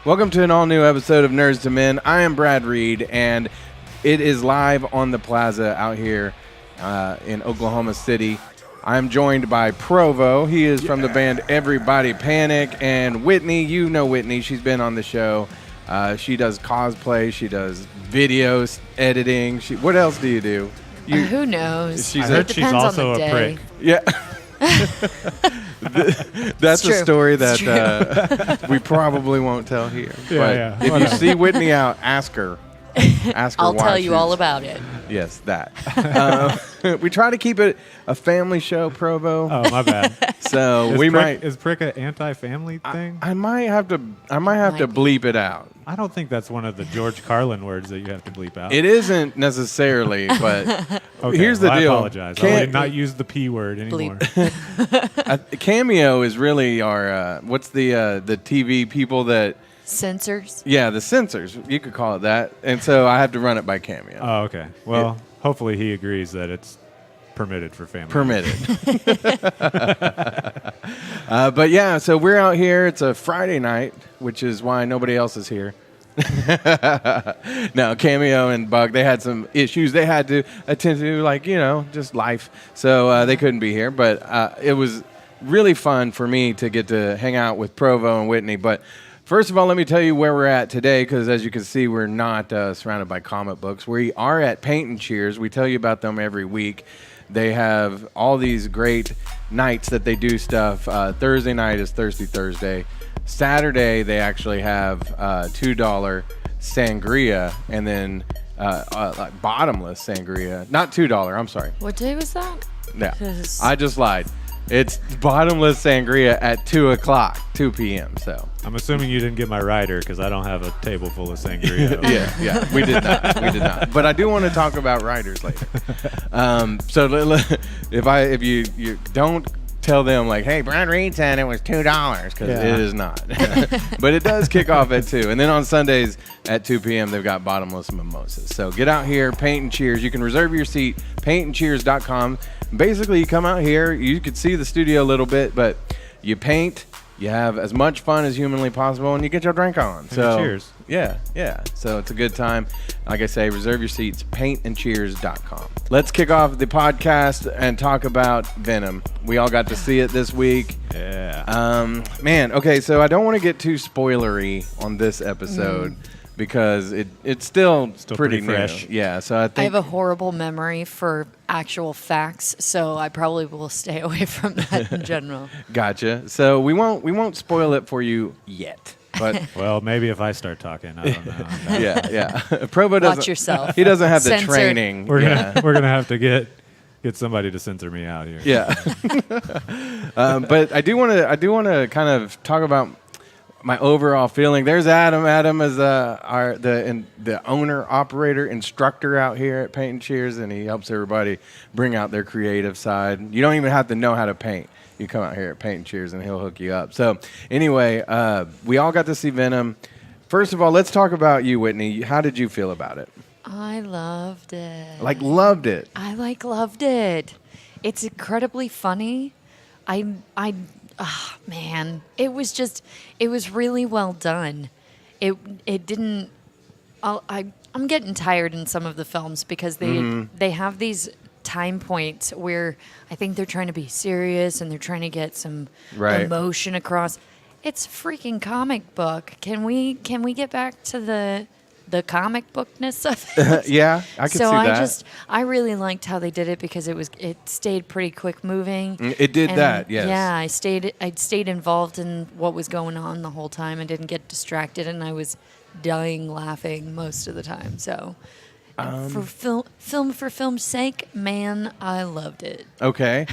Welcome to an all-new episode of Nerds to Men. I am Brad Reed, and it is live on the plaza out here in Oklahoma City. I'm joined by Provo. He is from the band Everybody Panic, and Whitney. You know Whitney. She's been on the show. She does cosplay. She does videos, editing. What else do you do? Who knows? I heard she's also a prick. Yeah. That's a story that we probably won't tell here. Yeah, but if you see Whitney out, ask her. Ask her I'll why tell you all about it. Yes, that. We try to keep it a family show, Provo. Oh, my bad. So is prick an anti-family thing? I might have to bleep it out. I don't think that's one of the George Carlin words that you have to bleep out. It isn't necessarily, but okay, here's the deal. I apologize. I would not use the P word anymore. Cameo is really our what's the TV people that censors? Yeah, the censors. You could call it that. And so I have to run it by Cameo. Oh, okay. Well, hopefully he agrees that it's permitted for family. Permitted. But yeah, so we're out here. It's a Friday night, which is why nobody else is here. No, Cameo and Bug, they had some issues they had to attend to, like, just life. So they couldn't be here. But it was really fun for me to get to hang out with Provo and Whitney. But first of all, let me tell you where we're at today, because as you can see, we're not surrounded by comic books. We are at Paint and Cheers. We tell you about them every week. They have all these great nights that they do stuff. Thursday night is Thirsty Thursday. Saturday, they actually have $2 sangria, and then like bottomless sangria. Not $2, I'm sorry. What day was that? Yeah, I just lied. It's bottomless sangria at 2 p.m. So I'm assuming you didn't get my rider because I don't have a table full of sangria. yeah, we did not. But I do want to talk about riders later. So if you don't tell them, like, hey, Brad Reed said it was $2, because it is not. But it does kick off at 2. And then on Sundays at 2 p.m., they've got bottomless mimosas. So get out here, Paint and Cheers. You can reserve your seat, paintandcheers.com. Basically, you come out here, you could see the studio a little bit, but you paint, you have as much fun as humanly possible, and you get your drink on. So cheers. Yeah. So it's a good time. Like I say, reserve your seats, paintandcheers.com. Let's kick off the podcast and talk about Venom. We all got to see it this week. Yeah. Man, okay, so I don't want to get too spoilery on this episode. Because it's still pretty fresh. New. Yeah, so I think I have a horrible memory for actual facts, so I probably will stay away from that in general. Gotcha. So we won't spoil it for you yet. But well, maybe if I start talking, I don't know. yeah. Provo doesn't. Watch yourself. He doesn't have the Censor. training. We're gonna have to get somebody to censor me out here. Yeah. But I do want to kind of talk about my overall feeling. There's Adam. Adam is the owner, operator, instructor out here at Paint and Cheers, and he helps everybody bring out their creative side. You don't even have to know how to paint. You come out here at Paint and Cheers, and he'll hook you up. So anyway, we all got to see Venom. First of all, let's talk about you, Whitney. How did you feel about it? I loved it. Loved it. I loved it. It's incredibly funny. Man, it was really well done. It didn't. I'm getting tired in some of the films because they have these time points where I think they're trying to be serious and they're trying to get some emotion across. It's a freaking comic book. Can we get back to the comic bookness of it? Yeah, I could see that. I really liked how they did it because it stayed pretty quick moving. It did that, yes. Yeah, I stayed involved in what was going on the whole time and didn't get distracted, and I was dying laughing most of the time. So for film's sake, man, I loved it. Okay.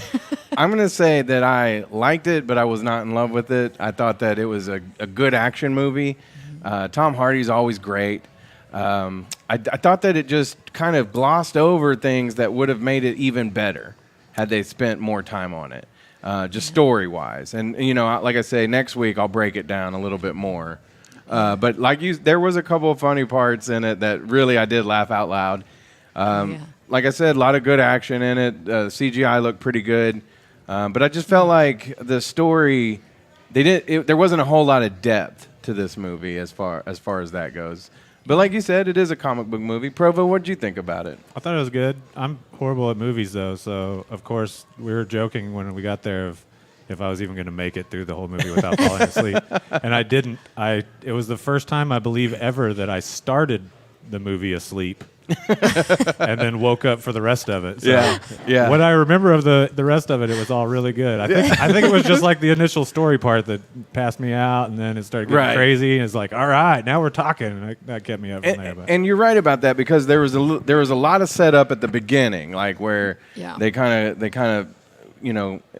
I'm going to say that I liked it, but I was not in love with it. I thought that it was a good action movie. Tom Hardy's always great. I thought that it just kind of glossed over things that would have made it even better had they spent more time on it, just story-wise. And, like I say, next week I'll break it down a little bit more. But there was a couple of funny parts in it that really I did laugh out loud. Like I said, a lot of good action in it. CGI looked pretty good. But I just felt like the story, there wasn't a whole lot of depth to this movie as far as that goes. But like you said, it is a comic book movie. Provo, what did you think about it? I thought it was good. I'm horrible at movies, though, so of course we were joking when we got there if I was even going to make it through the whole movie without falling asleep. And I didn't. It was the first time, I believe, ever that I started the movie asleep and then woke up for the rest of it. So Yeah. What I remember of the rest of it, it was all really good. I think it was just like the initial story part that passed me out, and then it started getting crazy, and it's like, all right, now we're talking. And that kept me up from there. But. And you're right about that, because there was a lot of setup at the beginning, like where they kind of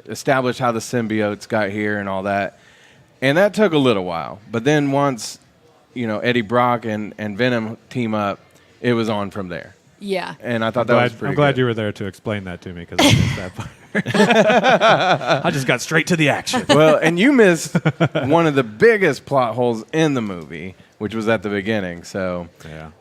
established how the symbiotes got here and all that, and that took a little while. But then once Eddie Brock and Venom team up, it was on from there. Yeah. And I thought that was pretty I'm glad good. you were there to explain that to me, because I missed that part. I just got straight to the action. Well, and you missed one of the biggest plot holes in the movie, which was at the beginning. So yeah,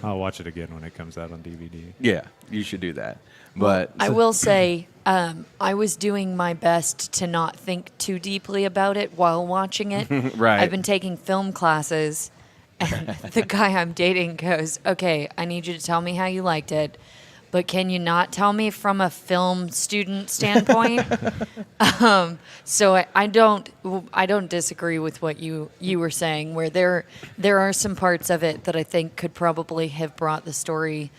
I'll watch it again when it comes out on DVD. Yeah, you should do that. But I will say, I was doing my best to not think too deeply about it while watching it. Right. I've been taking film classes, and the guy I'm dating goes, "Okay, I need you to tell me how you liked it, but can you not tell me from a film student standpoint?" So I don't disagree with what you were saying, where there are some parts of it that I think could probably have brought the story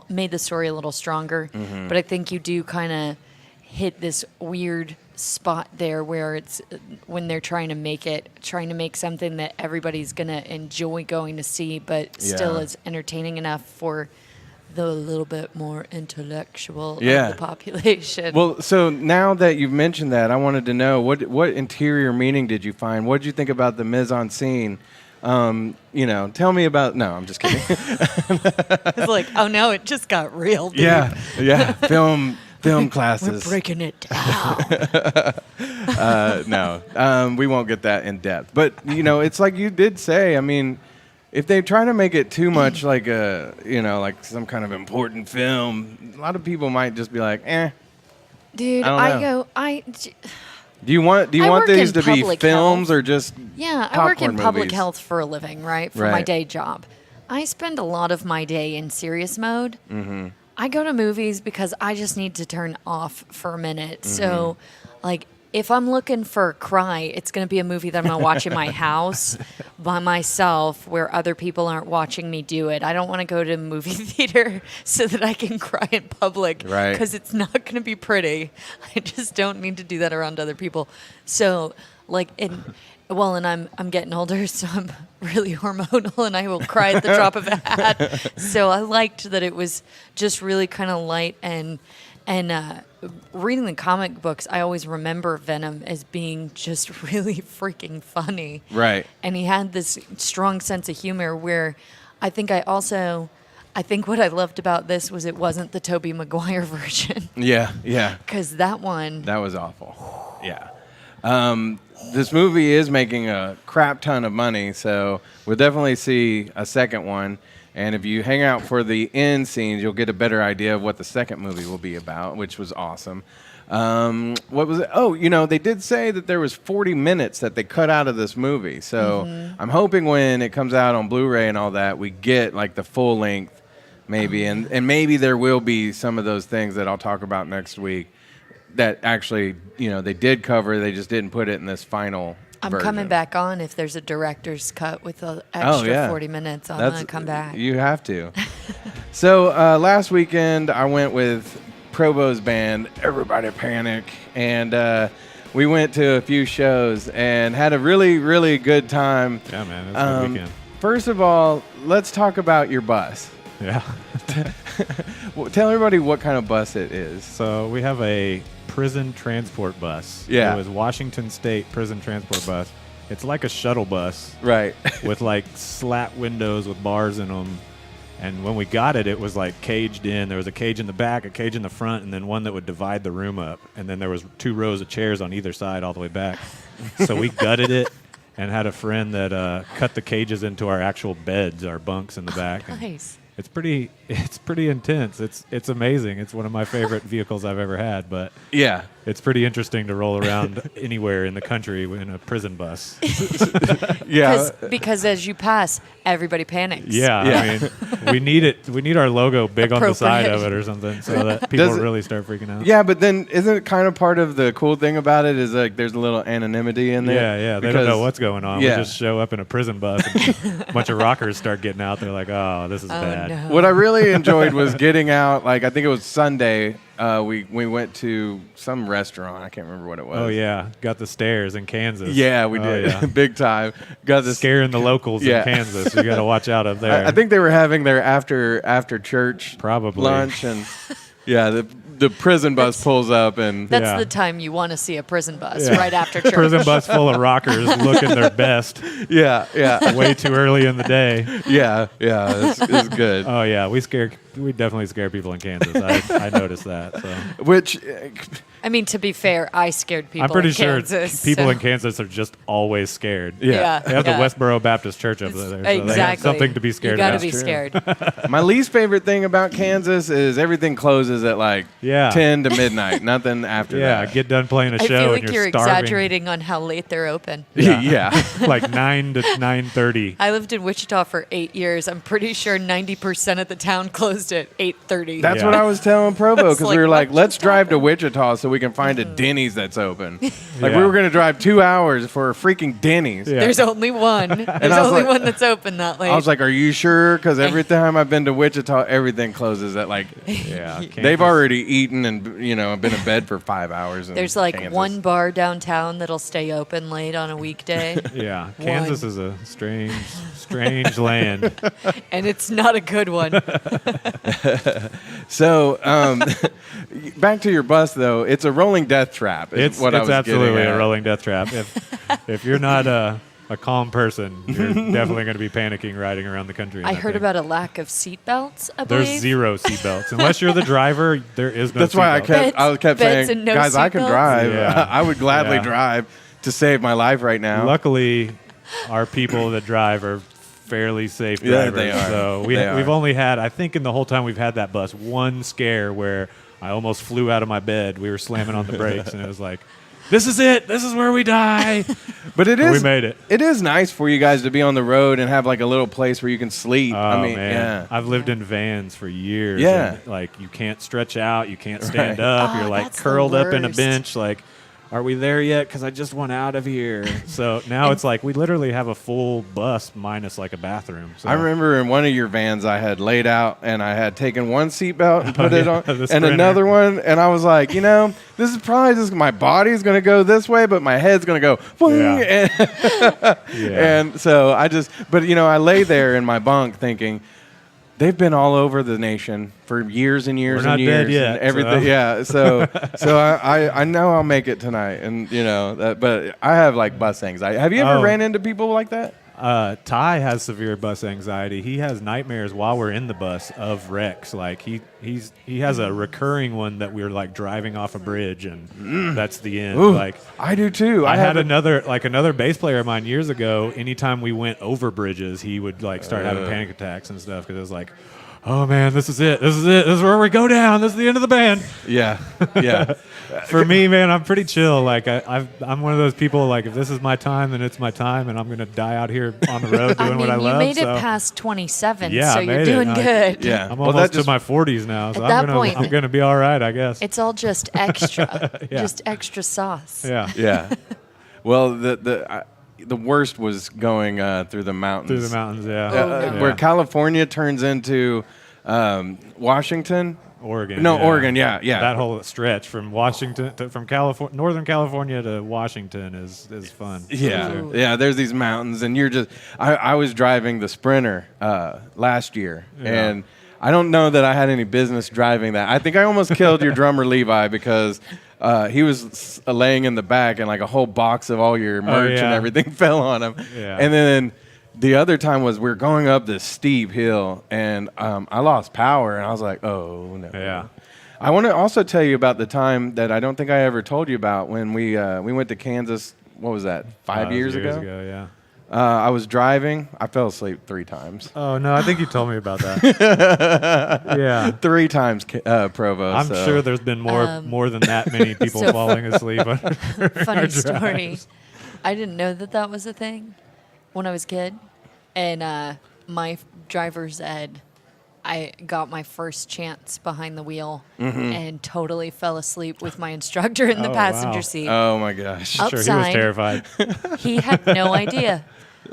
made the story a little stronger. Mm-hmm. But I think you do kind of hit this weird spot there where it's when they're trying to make something that everybody's going to enjoy going to see, but still is entertaining enough for the little bit more intellectual of the population. Well, so now that you've mentioned that, I wanted to know what interior meaning did you find? What did you think about the mise en scene? Tell me about. No, I'm just kidding. It's like, oh no, it just got real. Dude. Yeah. Film classes. We're breaking it down. No, we won't get that in depth. But it's like you did say. I mean, if they try to make it too much like like some kind of important film, a lot of people might just be like, eh. Dude, Do you want work these in to be public films health. or just I work in popcorn public movies? health for a living, right? For my day job. I spend a lot of my day in serious mode. Mm-hmm. I go to movies because I just need to turn off for a minute. Mm-hmm. So, like, if I'm looking for a cry, it's going to be a movie that I'm going to watch in my house by myself where other people aren't watching me do it. I don't want to go to a movie theater so that I can cry in public because it's not going to be pretty. I just don't need to do that around other people. So, and I'm getting older, so I'm really hormonal, and I will cry at the drop of a hat. So I liked that it was just really kind of light and reading the comic books, I always remember Venom as being just really freaking funny. Right. And he had this strong sense of humor where I think what I loved about this was it wasn't the Tobey Maguire version. Yeah. Because that was awful. Yeah. This movie is making a crap ton of money, so we'll definitely see a second one. And if you hang out for the end scenes, you'll get a better idea of what the second movie will be about, which was awesome. What was it? Oh, they did say that there was 40 minutes that they cut out of this movie. So I'm hoping when it comes out on Blu-ray and all that, we get like the full length maybe. And maybe there will be some of those things that I'll talk about next week that actually, they did cover. They just didn't put it in this final I'm version. coming back on if there's a director's cut with an extra 40 minutes. I'm going to come back. You have to. So last weekend, I went with Provo's band, Everybody Panic, and we went to a few shows and had a really, really good time. Yeah, man. It was a good weekend. First of all, let's talk about your bus. Yeah. Tell everybody what kind of bus it is. So we have a prison transport bus. Yeah. It was Washington State prison transport bus. It's like a shuttle bus. Right. With like slat windows with bars in them. And when we got it, it was like caged in. There was a cage in the back, a cage in the front, and then one that would divide the room up. And then there was 2 rows of chairs on either side all the way back. So we gutted it and had a friend that cut the cages into our actual beds, our bunks in the back. Nice. it's pretty intense. It's amazing. It's one of my favorite vehicles I've ever had, but Yeah. it's pretty interesting to roll around anywhere in the country in a prison bus. Yeah. Because as you pass, everybody panics. Yeah, Yeah. I mean, we need it. We need our logo big on the side of Appropriate. it or something, so that people Does it- really start freaking out. Yeah, but then isn't it kind of part of the cool thing about it is like there's a little anonymity in there? Yeah. They don't know what's going on. Yeah. We just show up in a prison bus and a bunch of rockers start getting out. They're like, oh, this is Oh, bad. no. What I really enjoyed was getting out. Like I think it was Sunday. We went to some restaurant. I can't remember what it was. Oh, yeah. Got the stairs in Kansas. Yeah, we Oh, did. yeah. Big time. Got this. Scaring the locals Yeah. in Kansas. You got to watch out up there. I think they were having their after church Probably. lunch, and yeah, the prison bus pulls up, and That's Yeah. the time you want to see a prison bus, Yeah. right after church. Prison bus full of rockers looking their best yeah, way too early in the day. yeah. It's good. Oh, yeah. We definitely scare people in Kansas. I noticed that. So. Which I mean, to be fair, I scared people I'm pretty in sure Kansas. people so- in Kansas are just always scared. Yeah. They have the Westboro Baptist Church up there. So they have Exactly. something to be scared You got to about. be True. scared. my least favorite thing about Kansas is everything closes at like Yeah. 10 to midnight. Nothing after Yeah, that. get done playing a I show feel and like you're you're starving. exaggerating on how late they're open. Yeah. Like 9 to 9:30. I lived in Wichita for 8 years. I'm pretty sure 90% of the town closed at 8:30. That's Yeah. what I was telling Provo because It's we were like, like, what let's just drive to happened? Wichita so we can find a Denny's that's open. Like Yeah. we were going to drive 2 hours for a freaking Denny's. Yeah. There's only one. There's I was only like- one that's open that late. I was like, are you sure? Because every time I've been to Wichita, everything closes at like, Yeah, they've Kansas. already eaten and, been in bed for 5 hours. in There's like Kansas. one bar downtown that'll stay open late on a weekday, Yeah, One. Kansas is a strange land. and it's not a good one. So, back to your bus, though. It's a rolling death trap. Is It's what I was absolutely getting a at. rolling death trap. If you're not a calm person, you're definitely going to be panicking riding around the country. in I that heard thing. about a lack of seatbelts, I believe. There's zero seatbelts unless you're the driver. There is no. That's why I seatbelt. kept Beds saying, and no guys, I can seatbelts? drive. Yeah. I would gladly Yeah. drive to save my life right now. Luckily, our people that drive are fairly safe Yeah, drivers. they are. So They are. we've only had, I think, in the whole time we've had that bus, one scare where I almost flew out of my bed. We were slamming on the brakes, and it was like, "This is it. This is where we die." But it We is. made it. It is nice for you guys to be on the road and have like a little place where you can sleep. Oh I mean, man, yeah. I've lived in vans for years. Yeah. and, like you can't stretch out, you can't stand Right. up. Oh, You're like that's the curled up in a worst. bench. Like, are we there yet? Because I just want out of here. So now it's like we literally have a full bus minus like a bathroom. So. I remember in one of your vans, I had laid out and I had taken one seatbelt and put it yeah, on, the and Sprinter. another one, and I was like, this is probably just my body's gonna go this way, but my head's gonna go. Yeah. And, Yeah. and so I lay there in my bunk thinking. They've been all over the nation for years and years We're and not years. dead yet, and everything. so. Yeah. So I know I'll make it tonight, and but I have like bus anxiety. Have you ever Oh. ran into people like that? Ty has severe bus anxiety. He has nightmares while we're in the bus of wrecks. Like he has a recurring one that we're like driving off a bridge and that's the end. Ooh, Like I do too. I had a- another bass player of mine years ago. Anytime we went over bridges, he would like start having panic attacks and stuff because it was like, oh man, this is it. This is where we go down. This is the end of the band. Yeah, yeah. For me, man, I'm pretty chill. Like I'm one of those people. Like if this is my time, then it's my time, and I'm gonna die out here on the road doing I mean, what I you love. made it so. past 27, Yeah, so I you're made it. doing I- good. Yeah. I'm Well, almost that just- to my 40s now, so At that I'm point- gonna be all right, I guess. It's all just extra, Yeah. just extra sauce. Yeah, Yeah. Well, the worst was going through the mountains. through the mountains. Yeah, Oh, no. Yeah. Where California turns into Washington. Oregon. No, yeah. Oregon. Yeah, yeah. That whole stretch from Washington from California, Northern California to Washington is fun. Yeah, Ooh. yeah. There's these mountains, and you're just. I was driving the Sprinter last year, Yeah. and I don't know that I had any business driving that. I think I almost killed your drummer Levi because he was laying in the back, and like a whole box of all your merch and yeah. everything fell on him. Yeah. And then the other time was we were going up this steep hill, and I lost power, and I was like, oh no. Yeah. I want to also tell you about the time that I don't think I ever told you about when we went to Kansas. What was that? 5 years ago? Yeah. I was driving. I fell asleep 3 times. Oh no, I think you told me about that. Yeah. 3 times, Provo. I'm so. sure there's been more than that many people So falling asleep. Funny story. I didn't know that was a thing when I was a kid. And my driver's ed, I got my first chance behind the wheel and totally fell asleep with my instructor in the Oh, passenger wow. seat. Oh my gosh. Oh. Sure, he was Outside. terrified. He had no idea.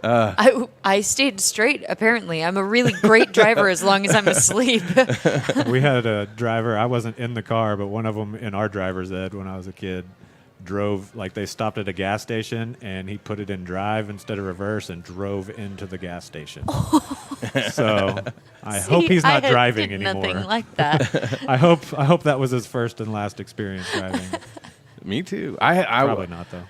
I stayed straight, apparently. I'm a really great driver as long as I'm asleep. We had a driver. I wasn't in the car, but one of them in our driver's ed when I was a kid drove, like they stopped at a gas station and he put it in drive instead of reverse and drove into the gas station. So I hope he's not driving did anymore. Nothing like that. I hope that was his first and last experience driving. Me too. I Probably not though.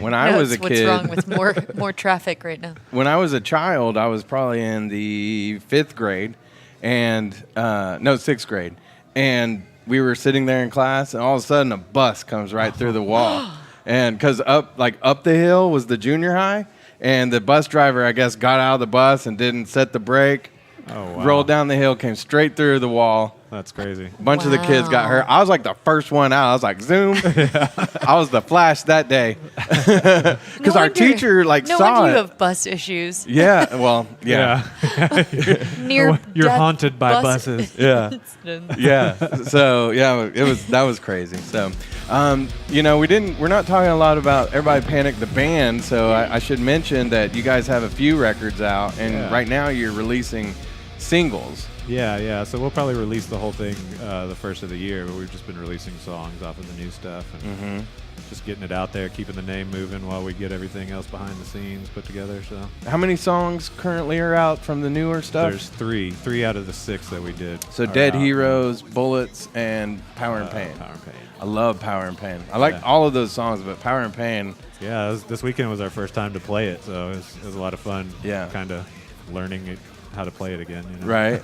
when I was a What's kid, wrong with more traffic right now? when I was a child, I was probably in the 5th grade, and no, 6th grade, and we were sitting there in class, and all of a sudden a bus comes right through the wall, and because up the hill was the junior high, and the bus driver, I guess, got out of the bus and didn't set the brake, Oh, wow. rolled down the hill, came straight through the wall. That's crazy. A bunch of the kids got Wow. hurt. I was like the first one out. I was like, zoom. I was the flash that day. Because our teacher no saw wonder it. you have bus issues. Yeah, well, yeah. Near You're death haunted by bus buses. Yeah. incidents. Yeah. So, yeah, that was crazy. So, we're not talking a lot about Everybody Panic the band, so I should mention that you guys have a few records out, and Yeah. right now you're releasing singles. Yeah. So we'll probably release the whole thing the first of the year, but we've just been releasing songs off of the new stuff and just getting it out there, keeping the name moving while we get everything else behind the scenes put together. So How many songs currently are out from the newer stuff? there's three out of the 6 that we did. So are Dead out. Heroes, Bullets, and Power and Pain. Power and Pain. I love Power and Pain. I like Yeah. all of those songs, but Power and Pain, Yeah, this weekend was our first time to play it, so it was a lot of fun. Yeah. Kind of learning how to play it again. You know? right?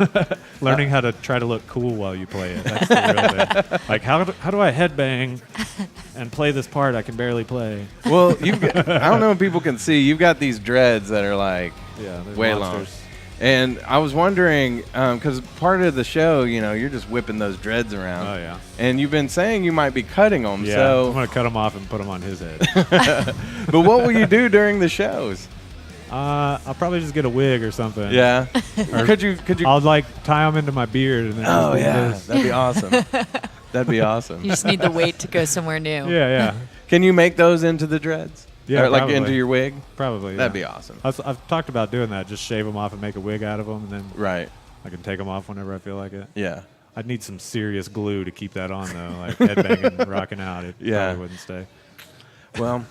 Learning how to try to look cool while you play it. That's the real thing. Like, how do I headbang and play this part I can barely play? Well, I don't know if people can see. You've got these dreads that are like Yeah, there's way monsters. long. And I was wondering, because part of the show, you're just whipping those dreads around. Oh, yeah. And you've been saying you might be cutting them. Yeah, I'm So, going to cut them off and put them on his head. but what will you do during the shows? I'll probably just get a wig or something. Yeah. Or could you? I'll like tie them into my beard and then Oh just do yeah, this. that'd be awesome. That'd be awesome. You just need the weight to go somewhere new. Yeah. Can you make those into the dreads? Yeah, Or like probably. into your wig? Probably. That'd yeah. be awesome. I've talked about doing that. Just shave them off and make a wig out of them, and then Right. I can take them off whenever I feel like it. Yeah. I'd need some serious glue to keep that on though, like headbanging and rocking out. It Yeah. probably wouldn't stay. Well,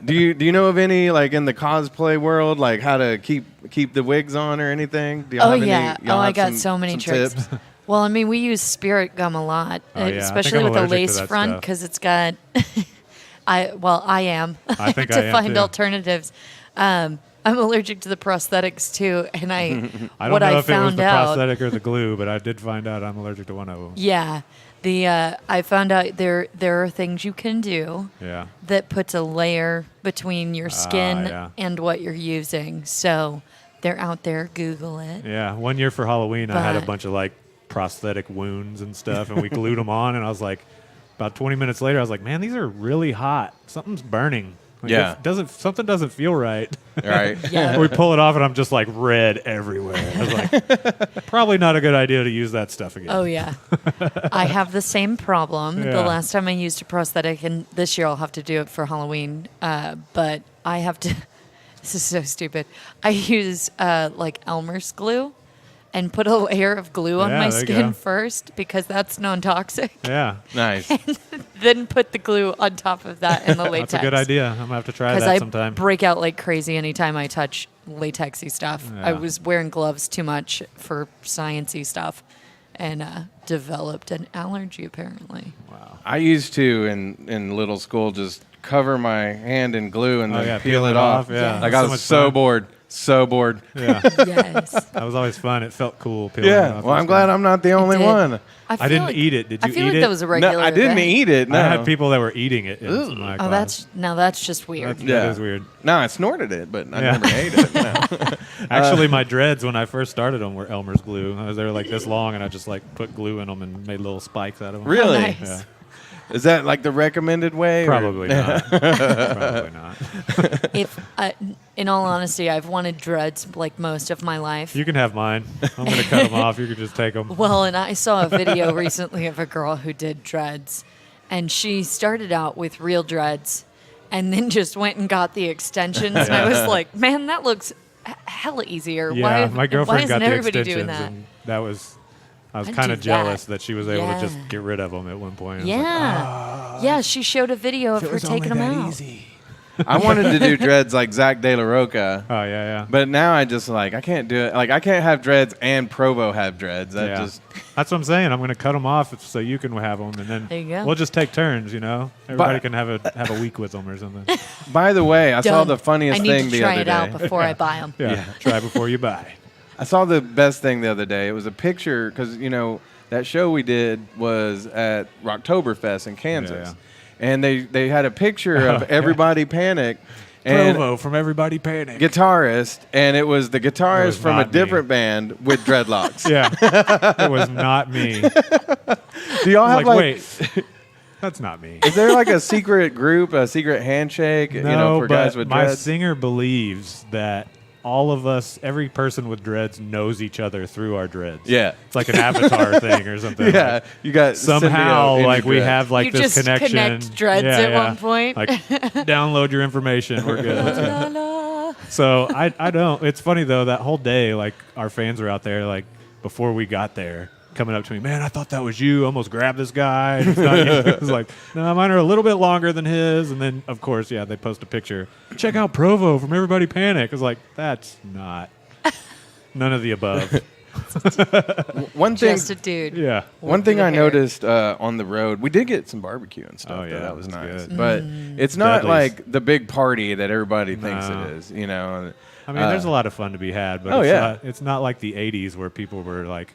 do you know of any like in the cosplay world, like how to keep the wigs on or anything? Do y'all Oh, have any, yeah. y'all I have got some- so many some tricks. tips? Well, I mean, we use spirit gum a lot, Oh, yeah. I think especially I'm with the allergic to lace that front stuff. because it's got. I am. I think to I am, find too. alternatives. I'm allergic to the prosthetics too, and I don't what know I if it was found the out. prosthetic or the glue, but I did find out I'm allergic to one of them. Yeah, I found out there are things you can do Yeah. that puts a layer between your skin yeah. and what you're using. So they're out there. Google it. Yeah. One year for Halloween, I had a But- bunch of like prosthetic wounds and stuff, and we glued them on, and I was like, about 20 minutes later, I was like, man, these are really hot. Something's burning. Like, Yeah. something doesn't feel right. Right. Yeah. We pull it off, and I'm just like red everywhere. I was like, probably not a good idea to use that stuff again. Oh yeah, I have the same problem. Yeah. The last time I used a prosthetic, and this year I'll have to do it for Halloween. But I have to. This is so stupid. I use like Elmer's glue, and put a layer of glue on Yeah, my there you skin go. first because that's non-toxic. Yeah. Nice. Then put the glue on top of that and the latex. That's a good idea. I'm going to have to try Because that I sometime. break out like crazy anytime I touch latexy stuff. I Yeah. was wearing gloves too much for sciencey stuff, and developed an allergy apparently. Wow. I used to in little school just cover my hand in glue and Oh, then yeah, peel it off. Yeah. Like That's I so was much so fun. bored. So bored. Yeah, Yes. that was always fun. It felt cool. peeling it Yeah. off Well, and I'm glad stuff. I'm not the only did. one. I feel didn't like- eat it. Did I you feel eat like it? that was a regular No, I didn't event. eat it. No. I had people that were eating it in Ooh. my Oh, class. that's just weird. That is weird. No, I snorted it, but I Yeah. never ate it. No. Actually, my dreads when I first started them were Elmer's glue. They were like this long, and I just like put glue in them and made little spikes out of them. Really? Oh, nice. Yeah. Is that like the recommended way? or- Probably not. Probably not. If, in all honesty, I've wanted dreads like most of my life. You can have mine. I'm going to cut them off. You can just take them. Well, and I saw a video recently of a girl who did dreads, and she started out with real dreads, and then just went and got the extensions. And I was like, man, that looks hella easier. Yeah, my girlfriend why got isn't the everybody extensions, doing that? and that was. I was I'd kind do of jealous that. that she was able to just Yeah. get rid of them at one point. I was Yeah, yeah. She showed a video of her taking them out. I wanted to do dreads like Zach De La Roca, oh yeah. but now I just like I can't do it. Like I can't have dreads and Provo have dreads. That Yeah. just That's what I'm saying. I'm going to cut them off so you can have them, and then There you go. we'll just take turns. Everybody can have a week with them or something. By the way, I saw Done. the funniest I need thing to the try other it day. out before I buy them. Yeah. Try before you buy. I saw the best thing the other day. It was a picture because that show we did was at Rocktoberfest in Kansas, Yeah. and they had a picture of Everybody Panic and Provo from Everybody Panic. guitarist, and it was the It guitarist was from a not me. different band with dreadlocks. Yeah, it was not me. Do y'all I have was like, like? wait, that's not me. Is there like a secret group, a secret handshake? No, for but guys with my dreads. singer believes that all of us, every person with dreads, knows each other through our dreads. Yeah. It's like an avatar thing or something. Yeah, Like, you got somehow, symbiote in like your we dreads. have like You this just connection. connect dreads at one point. Like, download your information. We're good. Let's go. La, la. So I don't. It's funny though. That whole day, like our fans were out there, like before we got there, coming up to me, man, I thought that was you. Almost grabbed this guy. And it's not you. It was like, no, mine are a little bit longer than his. And then of course, yeah, they post a picture. Check out Provo from Everybody Panic. I was like, that's not. None of the above. One thing. Just a dude. Yeah. One thing with I hair. noticed on the road, we did get some barbecue and stuff. Oh, yeah, That was that's nice. good. But it's not Dudley's. like the big party that everybody thinks No. it is. I mean, there's a lot of fun to be had, but Oh, yeah. it's not like the 80s where people were like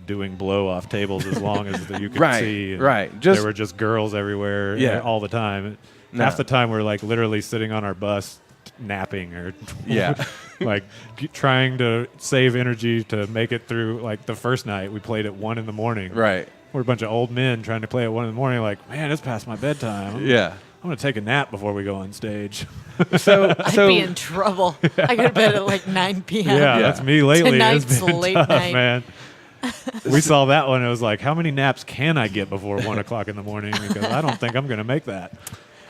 doing blow off tables as long as that you could Right, see. and right. Just- there were just girls everywhere Yeah. all the time. No. Half the time we're like literally sitting on our bus napping or Yeah. like trying to save energy to make it through. Like the first night we played at 1 a.m. Right. We're a bunch of old men trying to play at 1 a.m. Like, man, it's past my bedtime. Yeah. I'm gonna take a nap before we go on stage. So, I'd so be in trouble. I go to bed at like 9 p.m. Yeah, that's me lately. Tonight's It's been late tough, night. man. We saw that one. It was like, how many naps can I get before 1 o'clock in the morning? Because I don't think I'm going to make that.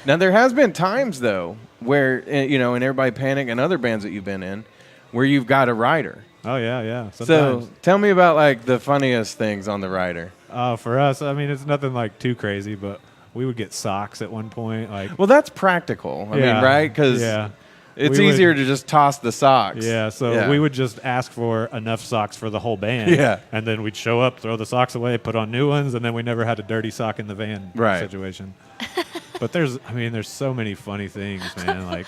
now there has been times though where in Everybody Panic and other bands that you've been in, where you've got a rider. Oh yeah. So Sometimes. tell me about like the funniest things on the rider. For us, I mean, it's nothing like too crazy, but we would get socks at one point. Like, Well, that's practical. I Yeah, mean, right? Because yeah. it's We would- easier to just toss the socks. yeah, so we would just ask for enough socks for the whole band. Yeah. And then we'd show up, throw the socks away, put on new ones, and then we never had a dirty sock in the van Right. situation. But there's so many funny things, man. Like,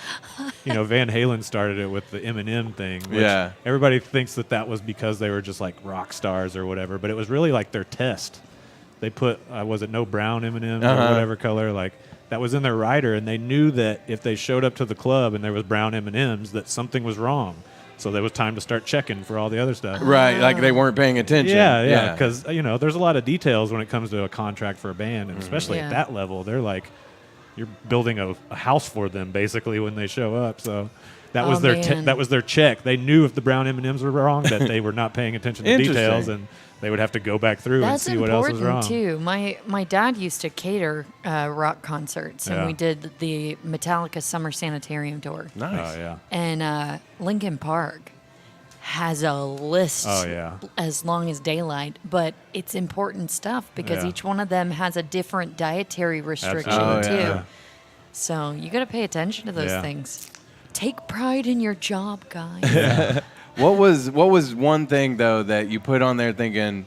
Van Halen started it with the Eminem thing. Which Yeah. Everybody thinks that was because they were just like rock stars or whatever, but it was really like their test. They put, was it no brown M&Ms or whatever color, like that was in their rider, and they knew that if they showed up to the club and there was brown M&Ms, that something was wrong. So there was time to start checking for all the other stuff. Right, like they weren't paying attention. Yeah. Because there's a lot of details when it comes to a contract for a band, and especially Yeah. at that level, they're like, you're building a house for them basically when they show up. So that was Oh, their man. that was their check. They knew if the brown M&Ms were wrong that they were not paying attention to Interesting. details, and they would have to go back through That's and see what else was wrong. important too. My dad used to cater rock concerts, and Yeah. we did the Metallica Summer Sanitarium tour. Nice. Oh yeah. And Lincoln Park has a list Oh, yeah. as long as daylight, but it's important stuff because Yeah. each one of them has a different dietary restriction Absolutely. too. Oh, yeah. So you got to pay attention to those Yeah. things. Take pride in your job, guys. What was one thing though that you put on there thinking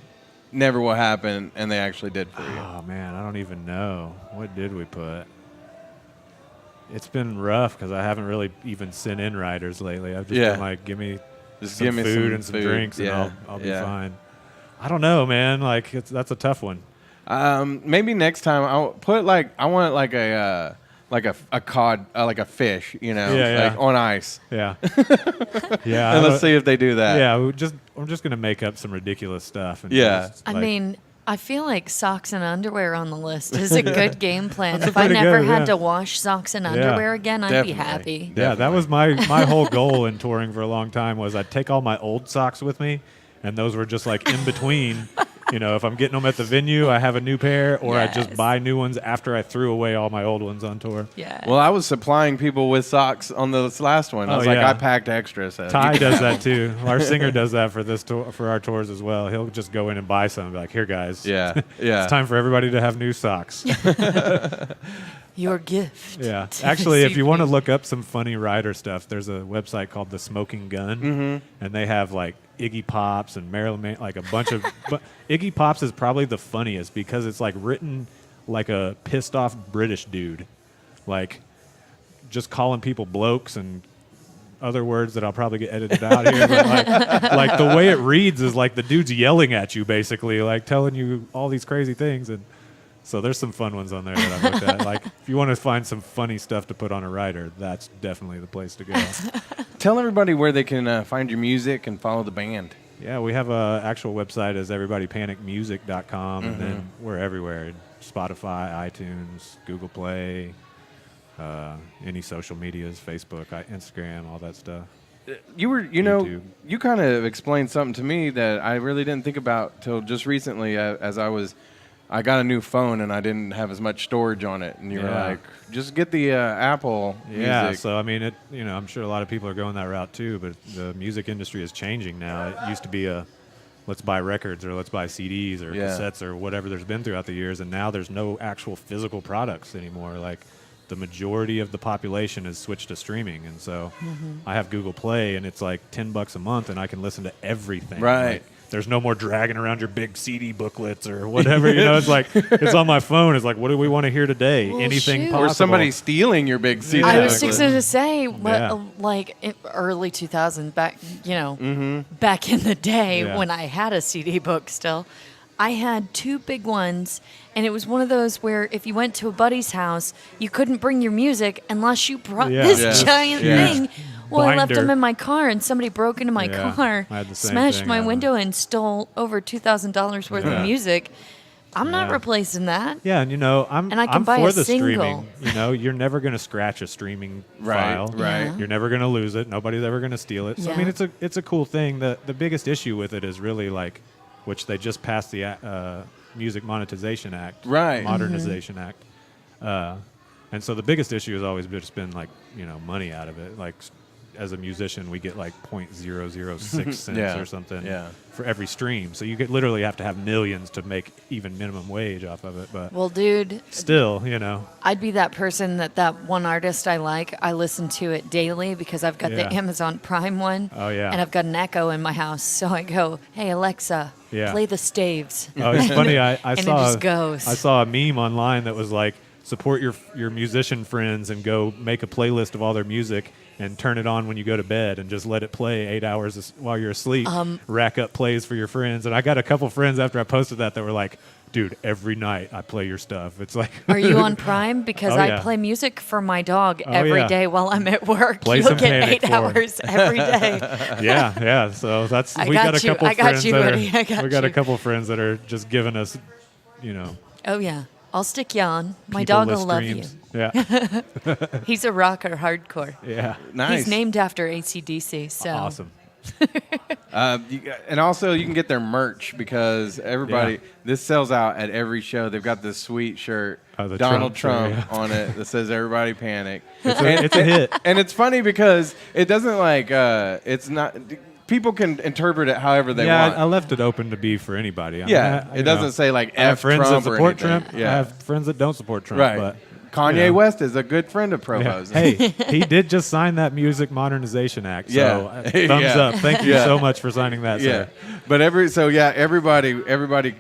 never will happen and they actually did for you? Oh man, I don't even know. What did we put? It's been rough because I haven't really even sent in riders lately. I've just Yeah. been like, give me Just some give me food some and some food. drinks, and Yeah. I'll be Yeah. fine. I don't know, man. Like that's a tough one. Maybe next time I'll put I want like a cod, like a fish, Yeah. like on ice. Yeah, yeah. And let's see if they do that. Yeah, I'm just gonna make up some ridiculous stuff. And Yeah. just, I like, mean, I feel like socks and underwear on the list is a good game plan. That's If I pretty never good, had yeah. to wash socks and Yeah. underwear again, I'd be Definitely. happy. yeah, that was my whole goal in touring for a long time was I'd take all my old socks with me, and those were just like in between. If I'm getting them at the venue, I have a new pair, or I just Yes. buy new ones after I threw away all my old ones on tour. Yeah. Well, I was supplying people with socks on this last one. I Oh, was like, yeah. I packed extra. So Ty does that too. Our singer does that for this tour, for our tours as well. He'll just go in and buy some, and be like, "Here, guys, Yeah. Yeah. it's time for everybody to have new socks." Your gift. Yeah, to actually, if you want to CP. look up some funny rider stuff, there's a website called The Smoking Gun, and they have like Iggy Pops and Marilyn like a bunch of. But Iggy Pops is probably the funniest because it's like written like a pissed off British dude, like just calling people blokes and other words that I'll probably get edited out here. But like the way it reads is like the dude's yelling at you, basically, like telling you all these crazy things. And so there's some fun ones on there that I've looked at. Like if you want to find some funny stuff to put on a rider, that's definitely the place to go. Tell everybody where they can find your music and follow the band. Yeah, we have a actual website is everybodypanicmusic.com, and then we're everywhere: Spotify, iTunes, Google Play, any social medias, Facebook, Instagram, all that stuff. You kind of explained something to me that I really didn't think about till just recently. As I got a new phone and I didn't have as much storage on it, and you were Yeah. like, just get the Apple Yeah, Music. so I mean, I'm sure a lot of people are going that route too, but the music industry is changing now. It used to be let's buy records or let's buy CDs or Yeah. cassettes or whatever there's been throughout the years, and now there's no actual physical products anymore. Like the majority of the population has switched to streaming, and so I have Google Play, and it's like $10 a month, and I can listen to everything. Right. Like, there's no more dragging around your big CD booklets or whatever. It's like it's on my phone. It's like, what do we want to hear today? Well, Anything shoot. possible. Or somebody stealing your big CD. I was Exactly. just going to say, Yeah. like early 2000s, back back in the day Yeah. when I had a CD book still, I had two big ones, and it was one of those where if you went to a buddy's house, you couldn't bring your music unless you brought Yeah. this Yeah. giant Yeah. thing. Well, I left Binder. them in my car, and somebody broke into my Yeah, car, I had the same smashed thing my happen. window, and stole over $2,000 worth Yeah. of music. I'm not Yeah. replacing that. Yeah, and I'm And I can I'm buy for a the single. streaming. You're never going to scratch a streaming Right, file. right. Yeah. You're never going to lose it. Nobody's ever going to steal it. So I mean, Yeah. it's a cool thing. The biggest issue with it is really like, which they just passed the Music Monetization Act, Right. Modernization Act, and so the biggest issue has always just been like money out of it. Like as a musician, we get like 0.006 cents Yeah, or something yeah. for every stream. So you could literally have to have millions to make even minimum wage off of it. But Well, dude, still, I'd be that person that one artist I like, I listen to it daily because I've got the Yeah. Amazon Prime one. Oh, yeah. And I've got an Echo in my house. So I go, hey, Alexa, Yeah. play the staves. Oh, it's funny. I And it saw just goes. I saw a meme online that was like, support your musician friends and go make a playlist of all their music and turn it on when you go to bed and just let it play 8 hours while you're asleep. Rack up plays for your friends. And I got a couple friends after I posted that were like, dude, every night I play your stuff. It's like, Are you on Prime? Because Oh, I yeah. play music for my dog Oh, every day yeah. while I'm at work. Play You'll some get Panic 8 for her. hours every day. yeah. So that's I we got got a you. couple I got friends you, that buddy. I got we got a you. couple friends that are just giving us, Oh, yeah. I'll stick you on. My people dog list will love streams. you. Yeah. He's a rocker hardcore. Yeah. Nice. He's named after AC/DC. So Awesome. And also, you can get their merch because everybody, Yeah. this sells out at every show. They've got this sweet shirt, Oh, the Donald Trump Trump shirt, on it that says "Everybody Panic." It's a hit. And it's funny because it doesn't it's not. People can interpret it however they Yeah, want. I left it open to be for anybody. I Yeah, mean, it doesn't say like I have F friends Trump that or support anything. Trump. Yeah. I have friends that don't support Trump. Right. But Kanye know. West is a good friend of Yeah. Provo's. Hey, he did just sign that Music Modernization Act. So Yeah. thumbs Yeah. up. Thank you Yeah. so much for signing that, Yeah, sir. but everybody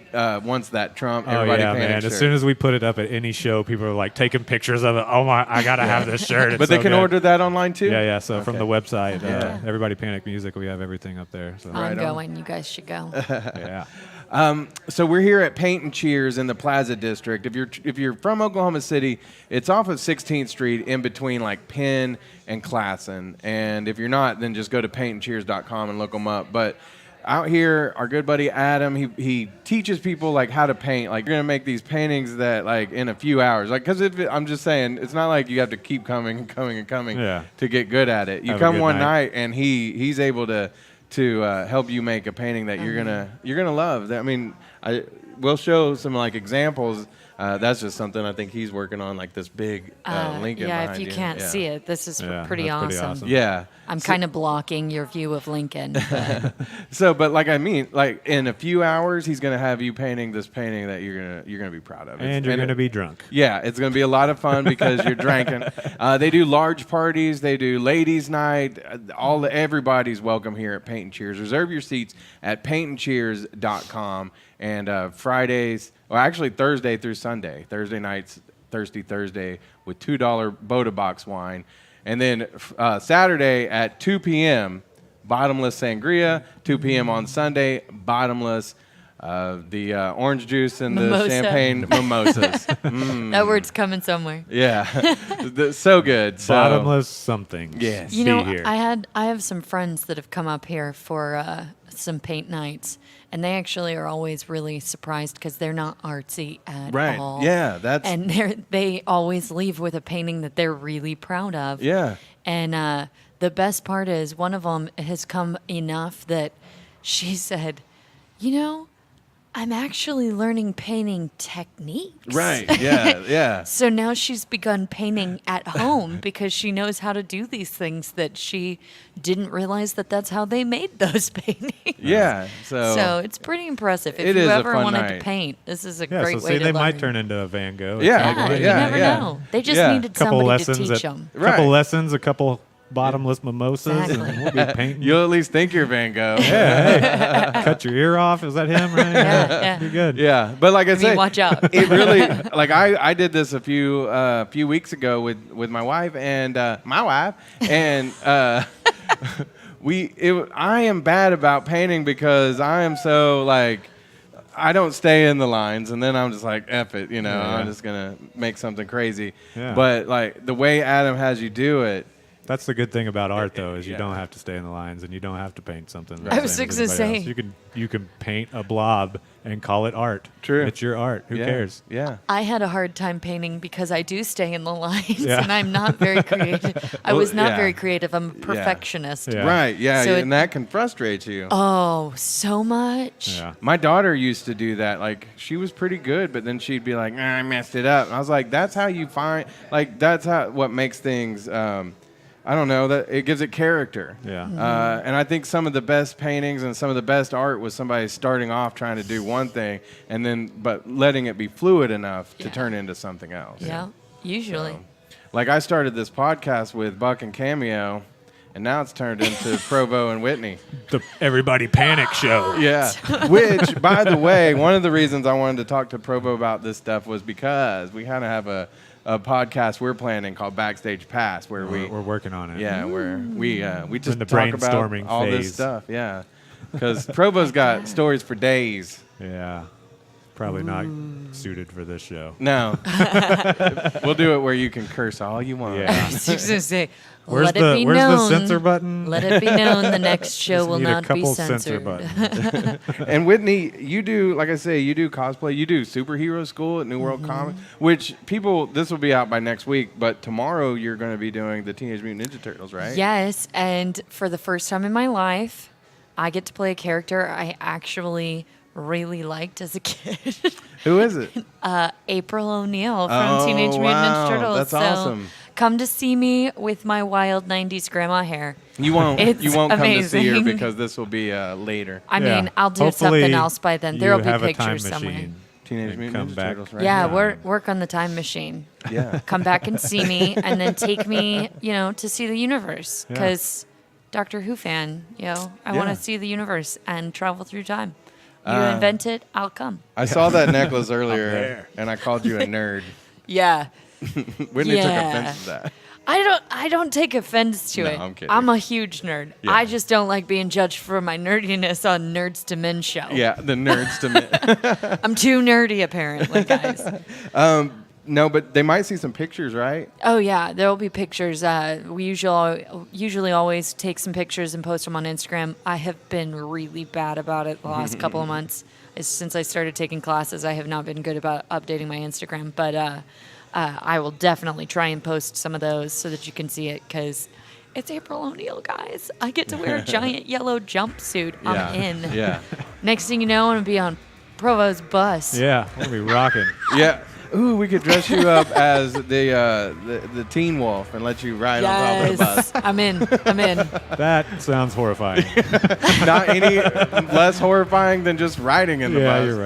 wants that Trump. Everybody oh yeah, Panic man! shirt. As soon as we put it up at any show, people are like taking pictures of it. Oh my, I gotta have this shirt. It's but they so can good. order that online too. Yeah. So from the website, Yeah. Everybody Panic Music, we have everything up there. So I'm on. going. You guys should go. yeah. So we're here at Paint and Cheers in the Plaza District. If you're from Oklahoma City, it's off of 16th Street in between like Penn and Classen. And if you're not, then just go to paintandcheers.com and look them up. But out here, our good buddy Adam, he teaches people like how to paint. Like you're gonna make these paintings that like in a few hours. Like because I'm just saying, it's not like you have to keep coming and coming and coming to get good at it. You Have a come good one night. night and he's able to help you make a painting that you're gonna love. I mean, we'll show some like examples. That's just something I think he's working on, like this big Lincoln. Yeah, behind if you can't see it, this is Yeah, pretty that's pretty awesome. awesome. Yeah. I'm kind of blocking your view of Lincoln. But But like like in a few hours, he's gonna have you painting this painting that you're gonna be proud of. And you're gonna be drunk. Yeah, it's going to be a lot of fun because you're drinking. They do large parties. They do ladies' night. Everybody's welcome here at Paint and Cheers. Reserve your seats at paintandcheers.com. And Fridays, well, actually Thursday through Sunday. Thursday nights, Thirsty Thursday with $2 Boda Box wine. And then Saturday at 2 p.m., bottomless sangria. 2 p.m. on Sunday, bottomless. The orange juice and the Mimosa. champagne mimosas. that word's coming somewhere. Yeah, so good. So, Bottomless something. Yes. You Be know, here. I have some friends that have come up here for some paint nights, and they actually are always really surprised because they're not artsy at Right. all. Yeah, that's And they always leave with a painting that they're really proud of. yeah. And the best part is one of them has come enough that she said, you know, I'm actually learning painting techniques. Right. Yeah. Yeah. So now she's begun painting at home because she knows how to do these things that she didn't realize that that's how they made those paintings. Yeah. So it's pretty impressive. If It you is a ever fun wanted night. to paint, this is a Yeah, great so way see, to they learn. might turn into a Van Gogh. at Yeah, some point. You never know. They just Yeah. needed Couple somebody to lessons teach at them. Right. couple lessons, a couple bottomless mimosas, Exactly. and we'll be painting. You'll at least think you're Van Gogh. Yeah, hey, cut your ear off. Is that him? Right? Yeah. You're good. Yeah, but like I I mean, say, watch out. it really like I did this a few weeks ago with my wife and I am bad about painting because I am so like I don't stay in the lines, and then I'm just like F it, Yeah. I'm just gonna make something crazy. Yeah. But like the way Adam has you do it. That's the good thing about art, though, is you Yeah. don't have to stay in the lines, and you don't have to paint something. the I was same as just gonna everybody say. else. You can paint a blob and call it art. True. It's your art. Who Yeah, cares? Yeah. I had a hard time painting because I do stay in the lines Yeah. and I'm not very creative. I Well, was not yeah. very creative. I'm a perfectionist. Yeah. Right. Yeah. So and that can frustrate you. Oh, so much. Yeah. My daughter used to do that. Like, she was pretty good, but then she'd be like, I messed it up. And I was like, that's how you find, like, that's how, what makes things, I don't know, that it gives it character. Yeah. And I think some of the best paintings and some of the best art was somebody starting off trying to do one thing and then, but letting it be fluid enough to Yeah. turn into something else. Yeah, usually. So, like, I started this podcast with Buck and Cameo, and now it's turned into Provo and Whitney. The Everybody Panic show. Yeah. Which, by the way, one of the reasons I wanted to talk to Provo about this stuff was because we kind of have a podcast we're planning called Backstage Pass, where We're working on it. yeah, where we just in the talk about brainstorming all this phase. stuff. Yeah. Because Provo's got stories for days. Yeah. Probably not suited for this show. No. We'll do it where you can curse all you want. Yeah. I was just gonna say, Where's let the it be Where's known. the censor button? Let it be known the next show Just will need not a couple be censor censored. buttons. And Whitney, you do, like I say, you do cosplay. You do superhero school at New World Mm-hmm. Comics, which people, this will be out by next week, but tomorrow you're going to be doing the Teenage Mutant Ninja Turtles, right? Yes, and for the first time in my life, I get to play a character I actually really liked as a kid. Who is it? April O'Neil from Oh, Teenage Mutant wow. Ninja Turtles. That's So awesome. come to see me with my wild 90s grandma hair. You won't It's come to see her amazing. because this will be later. I Yeah. mean, I'll do Hopefully something else by then. There will you be have a time pictures somewhere. machine Teenage And Mutant come Ninja back. Turtles, right? Yeah, here. work on the time machine. Yeah. Come back and see me, and then take me, to see the universe. Yeah. Because Doctor Who fan, I want Yeah. to see the universe and travel through time. You Uh, invent it, I'll come. I saw that necklace earlier, there. and I called you a nerd. Yeah. Whitney took Yeah. offense to that. I don't take offense to No, it. I'm kidding. I'm a huge nerd. Yeah. I just don't like being judged for my nerdiness on Nerds to Men show. Yeah, the nerds to me. I'm too nerdy apparently, guys. No, but they might see some pictures, right? Oh yeah, there will be pictures. We usually always take some pictures and post them on Instagram. I have been really bad about it the last couple of months. Since I started taking classes, I have not been good about updating my Instagram. But I will definitely try and post some of those so that you can see it because it's April O'Neil, guys. I get to wear a giant yellow jumpsuit. Yeah. I'm in. Yeah. Next thing you know, I'm gonna be on Provo's bus. Yeah, we'll be rocking. Yeah. Ooh, we could dress you up as the Teen Wolf and let you ride on top of the bus. Yes, I'm in. I'm in. That sounds horrifying. Not any less horrifying than just riding in the Yeah, bus. you're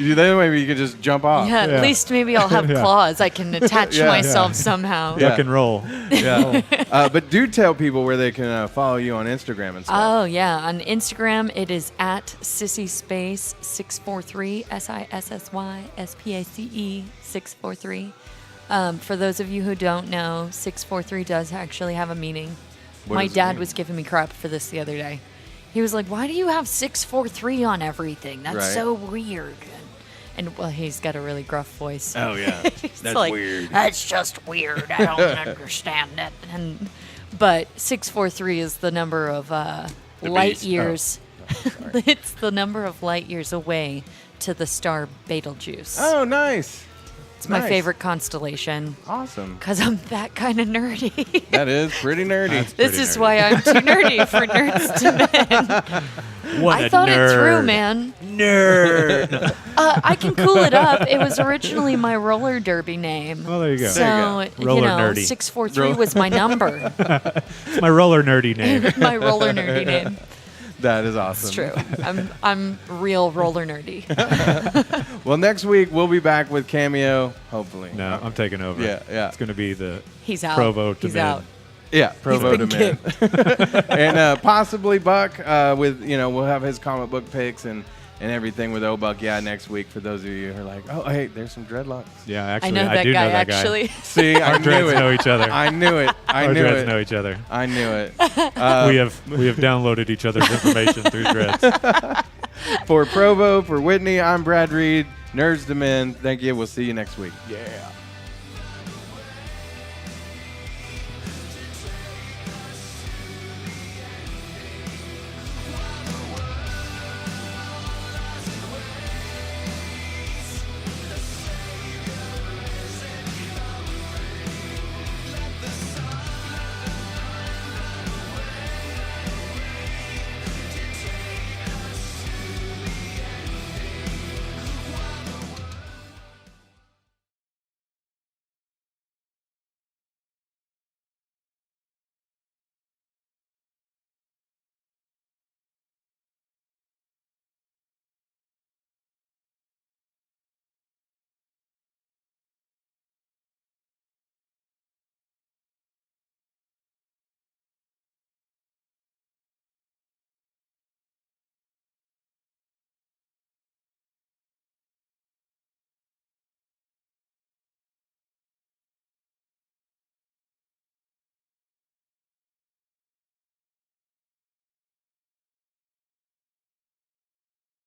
right. Then maybe you could just jump off. Yeah, Yeah. at least maybe I'll have Yeah. claws. I can attach Yeah. myself Yeah. somehow. Yeah. Duck and roll. Yeah. But do tell people where they can follow you on Instagram and stuff. Oh yeah, on Instagram it is at sissyspace 643 SISSYSPACE 643. For those of you who don't know, 643 does actually have a meaning. What My does it dad mean? was giving me crap for this the other day. He was like, "Why do you have 643 on everything? That's Right. so weird." And well, he's got a really gruff voice. Oh, yeah. He's That's like, weird. That's just weird. I don't understand it. But 643 is the number of light beast. years. sorry. It's the number of light years away to the star Betelgeuse. Oh, nice. it's my nice. favorite constellation Awesome. because I'm that kind of nerdy. That is pretty nerdy. That's This pretty is nerdy. why I'm too nerdy for Nerds to Men. What I a thought nerd. it through, man. Nerd. I can cool it up. It was originally my roller derby name. Well, there you go. So, There you go. Roller nerdy. 643 was my number. It's my roller nerdy name. My roller nerdy name. That is awesome. It's true. I'm real roller nerdy. Well, next week we'll be back with Cameo, hopefully. No, I'm taking over. Yeah, yeah. It's going to be the He's out. Provo to He's men. out. Yeah, Provo to been Men. And possibly Buck with, we'll have his comic book picks and everything with O-Buck, next week for those of you who are like, oh, hey, there's some dreadlocks. Yeah, I actually, know I that do guy, know that actually. See, I Our knew dreads it. know each other. I knew it. I Our knew dreads it. know each other. I knew it. We have downloaded each other's information through dreads. For Provo, for Whitney, I'm Brad Reed. Nerds to Men. Thank you. We'll see you next week. Yeah.